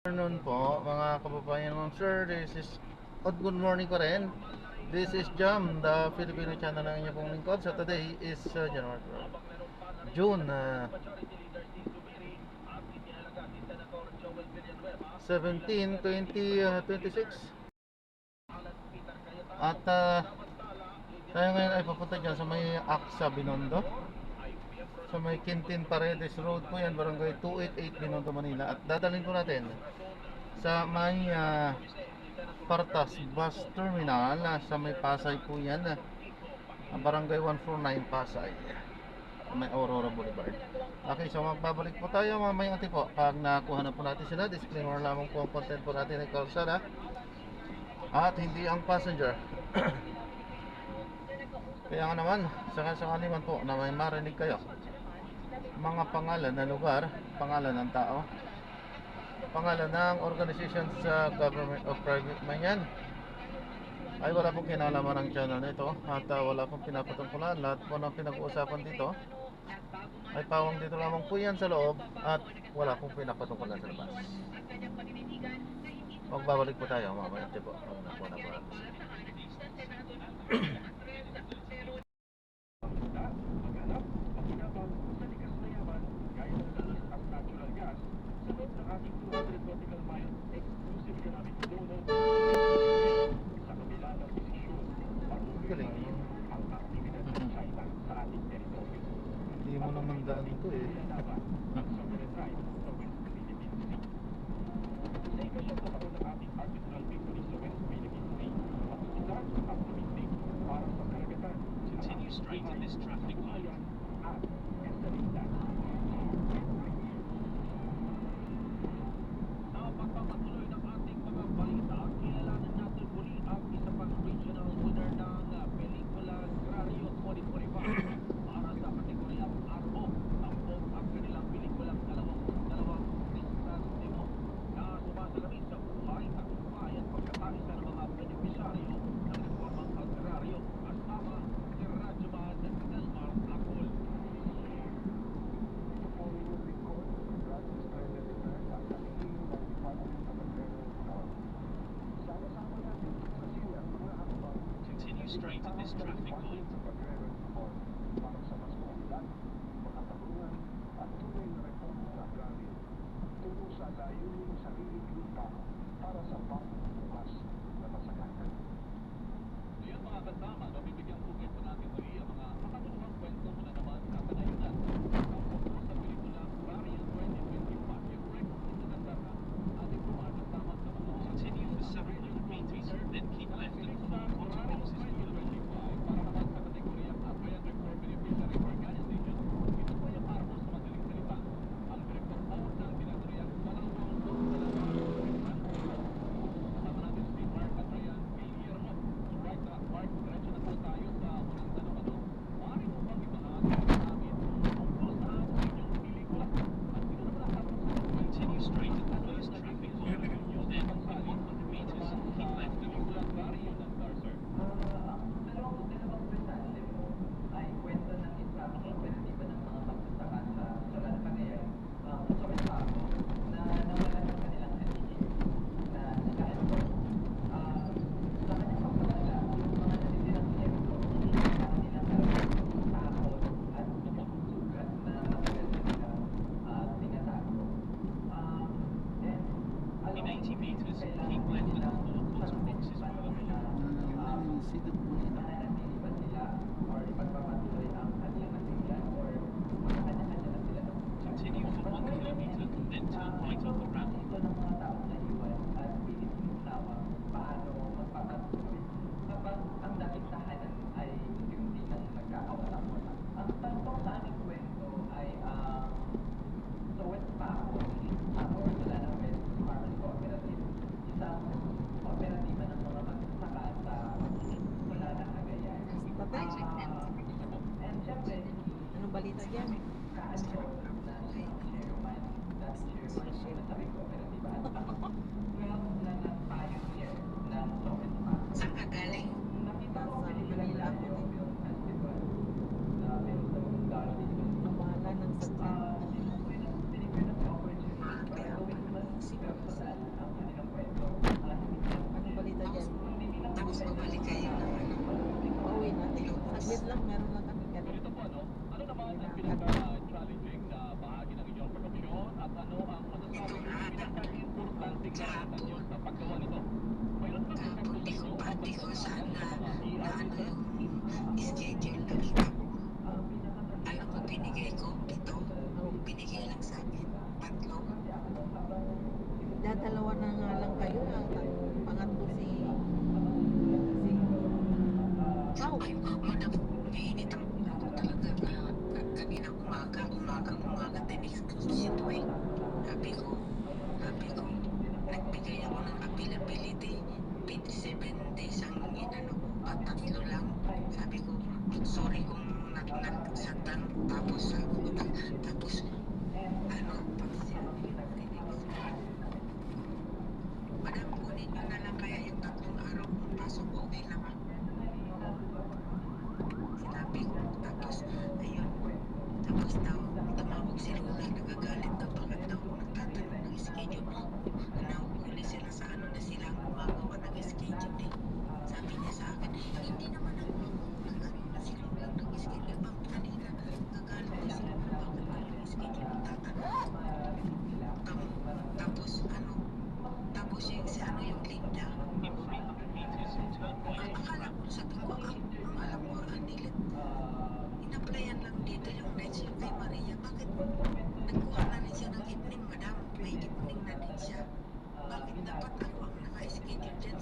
Afternoon po mga kababayan ma'am sir, this is good morning ko rin. This is Jam, the Filipino channel ng inyong pong lingkod. So today is June 17, 2026. At tayo ngayon ay papunta dyan sa may Aksa, Binondo. Sa may Quintin Paredes Road po yan, Barangay 288, Binondo, Manila. At dadalhin ko natin sa may Partas Bus Terminal sa may Pasay po yan, Barangay 149 Pasay, may Aurora Boulevard. Okay, so magbabalik po tayo mamayang ati po pag nakuha na po natin sila. Disclaimer lamang po ang content po natin ng kalsada at hindi ang passenger. Kaya nga naman, sakasakali man po na may marinig kayo mga pangalan ng lugar, pangalan ng tao, pangalan ng organization sa government o private man yan, ay wala pong kinalaman ng channel nito at wala pong pinapatungkulan. Lahat po ng pinag-uusapan dito ay pawang dito lamang po yan sa loob at wala pong pinapatungkulan sa labas. Magbabalik po tayo mamaya po pag nakuha na po natin. Galing. Hindi mo naman daan ito eh. Continue straight in this traffic light. Pagpapatuloy ng ating mga balita, kilalanin natin muli ang isa pang regional winner ng pelikula Grario 2025 para sa kategoryang Arbo. Tampok ang kanilang pelikulang dalawang Kristas Demo na sumasalamin sa buhay, tagumpay at pagkakaisa ng mga benepisyaryo ng reformang agraryo kasama si Radyoman Delmar Acol. Continue straight at this traffic light. Ngayon mga kasama, nabibigyan pugit po natin muli ang mga makatulungang kwento mula naman sa kanayunan. Ang sa pelikula Grario 2025, yung record ito ng data, ating pumakasama sa mga continue for 700 meters, then keep left and full consequences will be. Para naman sa kategoryang Abayan Reform Beneficiary Organization, ito po yung Arbo sa madaling salita. Ang direktor po ng tinaturiang Malawang kasama natin si Mark at Ryan Guillermo. Right, Mark, diretso na po tayo sa unang tanong. Maaari mo bang ibahagi sa amin tungkol sa inyong pelikula? At sino naman ang tapos sa continue straight at the first traffic light. Then, in 100 meters, keep left and full. Grario ng sir. Ang dalawang presente mo ay kwento ng isang operatiba ng mga magsasaka sa Sulan, Cagayan, sa West Paco, na nawalan ng kanilang sarili na sakayan po. Sa kanyang pagpapalala, yung mga natitirang miyembro, hindi na kanilang takot at sugat na matagal na nilang tinatago. In 80 meters, keep left and full consequences will be. Mananatili ba sila or ipagpapatuloy ang kanilang actividad or magkakanya-kanya na sila ng Continue for 1 kilometer, then turn right off the ramp. Ito ng mga taong naiwan at pilit unawa paano magpapatuloy kapag ang dating tahanan ay unti-unti nang nagkakawala-wala. Ang tanong sa aming kwento ay sa West Paco, or Solana West Farmers Cooperative, isang kooperatiba ng mga magsasaka sa Solana, Cagayan. And syempre, Anong balita dyan? kaano na si chairman, sabi kooperatiba at 12 na ng pioneer ng West Paco. Saan ka galing? Nakita ko ang pelikula nila yung film festival na meron sa mga galo dito. Nawala ng saglit. Binigyan ng opportunity para gawin mas Kahapon. Kahapon, di ko saan na ano yung schedule nakita ko. Alam mo, binigay ko, 7. Binigay lang sa akin, 3. Dadalawa na nga lang kayo. Pangatlo si Pao. Ay, madam, mainit ang ulo ko talaga na kanina umaga, tinig ko si Dwayne. Sabi ko, nagbigay ako ng availability, 27 days ang inano ko, 3 lang. Sabi ko, sorry kung nagsagdan, tapos ano, pag sinabi tinig ko. Madam, kunin nyo na lang kaya yung 3 araw kung pasok, okay lang ako. Sinabi ko, tapos, ayun, tapos daw, tumawag si Lola, nagagalit daw, bakit daw ako nagtatanong ng schedule. Nahuhuli sila sa ano na sila ang gumagawa ng schedule eh. Sabi niya sa akin, hindi naman ako nag-ano na si Lola ng schedule. Bang kanina, nagagalit na si Lola, bakit daw yung schedule nagtatanong. Tapos, tapos yung si ano yung Linda. Akala ko, sabi ko, akala ko, nilit. Inaplayan lang dito yung nights yung kay Maria. Bakit nagkuha na rin siya ng evening, madam? May evening na din siya. Bakit dapat ako ang naka-schedule dyan?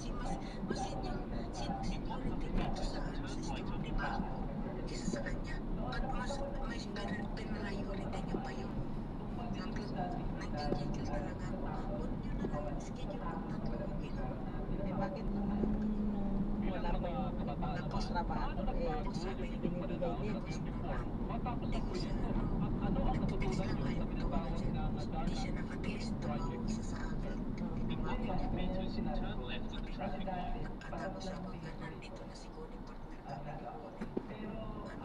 Mas seniority dito sa system, di ba ako? Isa sa kanya. Ba't mas may priority niya pa yun? Sabi ko, nag-schedule talaga ako. Huwag nyo na lang yung schedule kung 3, okay lang. Eh bakit nung wala pa yung trabaho, binibigay din. Hindi ko siya, nag-text lang ayaw tawagan siya. Hindi siya nakatiis, tumawag siya sa akin. Tinawagin niya. Tapos sabi nga, nandito na si Connie, partner kami ni Connie.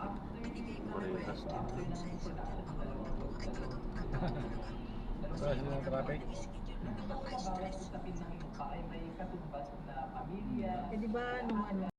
Binigay ko na may deadline sa isang ako lang tapos. Ay talagang tapos talaga. Kasi ako naman yung schedule na nakaka-stress. Sa pinang mukha ay may katumbas na pamilya. Eh di ba nung ano